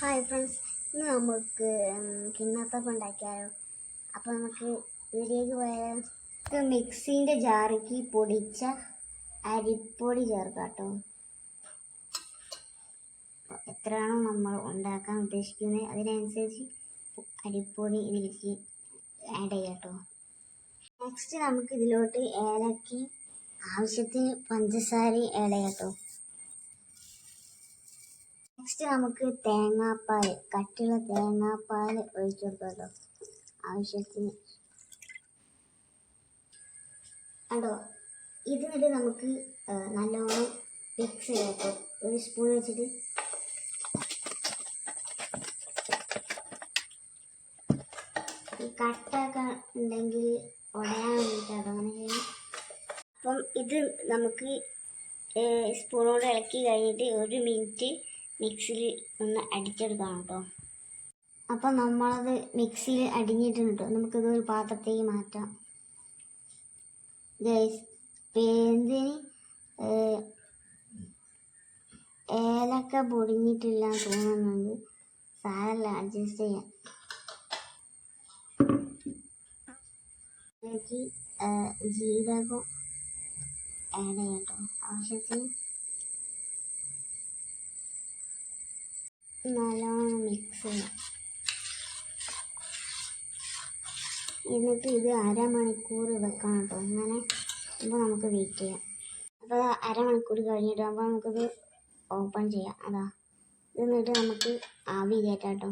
Hi friends, ഇന്ന് നമുക്ക് കിണ്ണത്തപ്പം ഉണ്ടാക്കിയാലോ. അപ്പോൾ നമുക്ക് ഇതിലേക്ക് പോയാൽ ഇത് മിക്സിൻ്റെ ജാറിക്ക് പൊടിച്ച അരിപ്പൊടി ചേർക്കാം കേട്ടോ. എത്രയാണോ നമ്മൾ ഉണ്ടാക്കാൻ ഉദ്ദേശിക്കുന്നത് അതിനനുസരിച്ച് അരിപ്പൊടി ഇതിലേക്ക് ആഡ് ചെയ്യാം കേട്ടോ. നെക്സ്റ്റ് നമുക്ക് ഇതിലോട്ട് ഏലക്ക, ആവശ്യത്തിന് പഞ്ചസാര ആഡ് ചെയ്യാം കേട്ടോ. നെക്സ്റ്റ് നമുക്ക് തേങ്ങാപ്പാൽ, കട്ടിയുള്ള തേങ്ങാപ്പാൽ ഒഴിച്ചു കൊടുക്കാമല്ലോ ആവശ്യത്തിന്. കണ്ടോ, ഇതിനിട്ട് നമുക്ക് നല്ലോണം മിക്സ് ചെയ്യാം കേട്ടോ. ഒരു സ്പൂൺ വെച്ചിട്ട് ഈ കട്ടൊക്കെ ഉണ്ടെങ്കിൽ ഉടയാൻ വേണ്ടിയിട്ടാണ് അങ്ങനെ ചെയ്യും. അപ്പം ഇത് നമുക്ക് സ്പൂണോട് ഇളക്കി കഴിഞ്ഞിട്ട് 1 മിനിറ്റ് മിക്സിയിൽ ഒന്ന് അടിച്ചെടുക്കണം കേട്ടോ. അപ്പം നമ്മളത് മിക്സിയിൽ അടിഞ്ഞിട്ടുണ്ട് കേട്ടോ. നമുക്കിത് ഒരു പാത്രത്തേക്ക് മാറ്റാം. എന്തിന് ഏലക്ക പൊടിഞ്ഞിട്ടില്ല തോന്നുന്നുണ്ട്. സാരല്ല, അഡ്ജസ്റ്റ് ചെയ്യാം. ഇതിലേക്ക് ജീരകം ആഡ് ചെയ്യാം കേട്ടോ ആവശ്യത്തിന്. നല്ലോണം മിക്സ് ചെയ്യാം. എന്നിട്ട് ഇത് അരമണിക്കൂർ വെക്കണം കേട്ടോ. അങ്ങനെ അപ്പോൾ നമുക്ക് വെയിറ്റ് ചെയ്യാം. അപ്പോൾ അരമണിക്കൂർ കഴിഞ്ഞിട്ടാകുമ്പോൾ നമുക്കിത് ഓപ്പൺ ചെയ്യാം. അതാ, എന്നിട്ട് നമുക്ക് ആവി കയറ്റാം കേട്ടോ.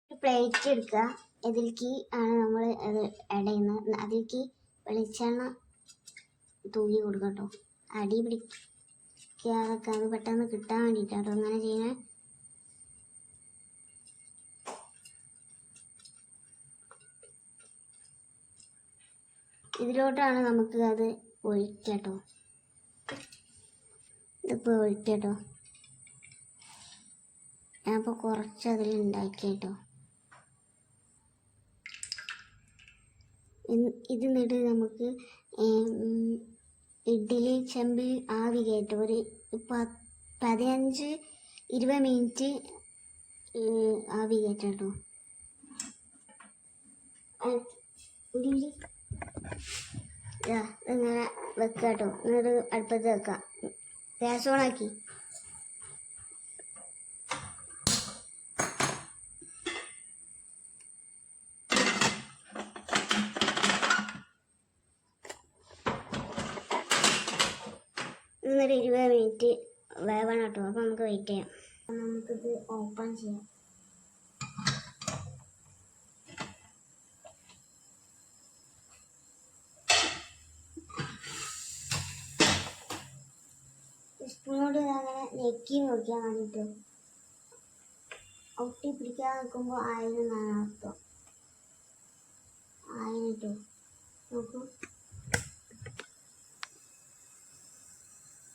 ഒരു പ്ലേറ്റ് എടുക്കുക. ഇതിലേക്ക് ആണ് നമ്മൾ അത് ആഡ് ചെയ്യുന്നത്. അതിലേക്ക് വെളിച്ചെണ്ണ തൂക്കി കൊടുക്കുക കേട്ടോ. അടി പിടിക്കാതൊക്കെ അത് പെട്ടെന്ന് കിട്ടാൻ വേണ്ടിയിട്ടാണ് കേട്ടോ അങ്ങനെ ചെയ്യുന്നത്. ഇതിലോട്ടാണ് നമുക്ക് അത് ഒഴിക്കട്ടോ. ഇതിപ്പോൾ ഒഴിക്കട്ടോ. ഞാനിപ്പോൾ കുറച്ച് അതിൽ ഉണ്ടാക്കിട്ടോ. ഇത് നിട്ട് നമുക്ക് ഇഡ്ഡലി ചെമ്പിൽ ആവി കയറ്റും. ഒരു 15-20 മിനിറ്റ് ആവി കയറ്റട്ടോ. ഇങ്ങനെ വെക്കുക കേട്ടോ. എന്നിട്ട് അടുപ്പത്ത് വെക്കാം. ഗ്യാസ് ഓണാക്കി എന്നിട്ട് 20 മിനിറ്റ് വേവണം കേട്ടോ. അപ്പോൾ നമുക്ക് വെയിറ്റ് ചെയ്യാം. നമുക്കിത് ഓപ്പൺ ചെയ്യാം. സ്പൂണോട് അങ്ങനെ നെക്കി നോക്കിയാൽ വേണ്ടിയിട്ട് ഒട്ടി പിടിക്കാതെ നിൽക്കുമ്പോൾ ആയിരുന്നാണ് അർത്ഥം. ആയിട്ടോ നോക്കൂ.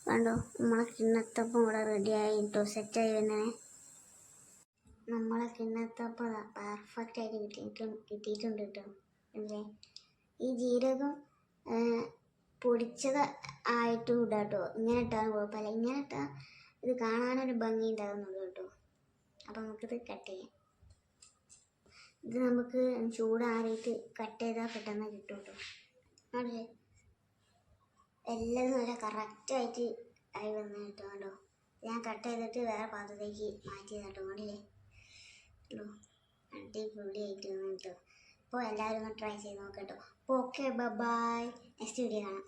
കണ്ടോ, നമ്മളെ കിണ്ണത്തപ്പം ഇവിടെ റെഡി ആയിട്ടോ, സെറ്റായി വരുന്നേ. നമ്മളെ കിണ്ണത്തപ്പം പെർഫെക്റ്റ് ആയിട്ട് കിട്ടിയിട്ടുണ്ട് കേട്ടോ. അല്ലേ, ഈ ജീരകം പൊടിച്ചത് ആയിട്ടും ഇടാം കേട്ടോ. ഇങ്ങനെ ഇട്ടാലും കുഴപ്പമില്ല. ഇങ്ങനെ ഇട്ടാൽ ഇത് കാണാനൊരു ഭംഗി ഉണ്ടാകുന്നുള്ളൂ കേട്ടോ. അപ്പം നമുക്കിത് കട്ട് ചെയ്യാം. ഇത് നമുക്ക് ചൂടാറിയിട്ട് കട്ട് ചെയ്താൽ പെട്ടെന്ന് കിട്ടും കേട്ടോ. അതെ, എല്ലാം നല്ല കറക്റ്റായിട്ട് ആയി വന്നു കേട്ടോ. കേട്ടോ, ഞാൻ കട്ട് ചെയ്തിട്ട് വേറെ പാത്രത്തേക്ക് മാറ്റി കേട്ടോ. കണ്ടില്ലേ, അടിപൊളിയായിട്ട് വന്നു കേട്ടോ. അപ്പോൾ എല്ലാവരും ഒന്ന് ട്രൈ ചെയ്ത് നോക്കാം കേട്ടോ. അപ്പോൾ ഓക്കെ, ബൈ. നെക്സ്റ്റ് വീഡിയോ കാണാം.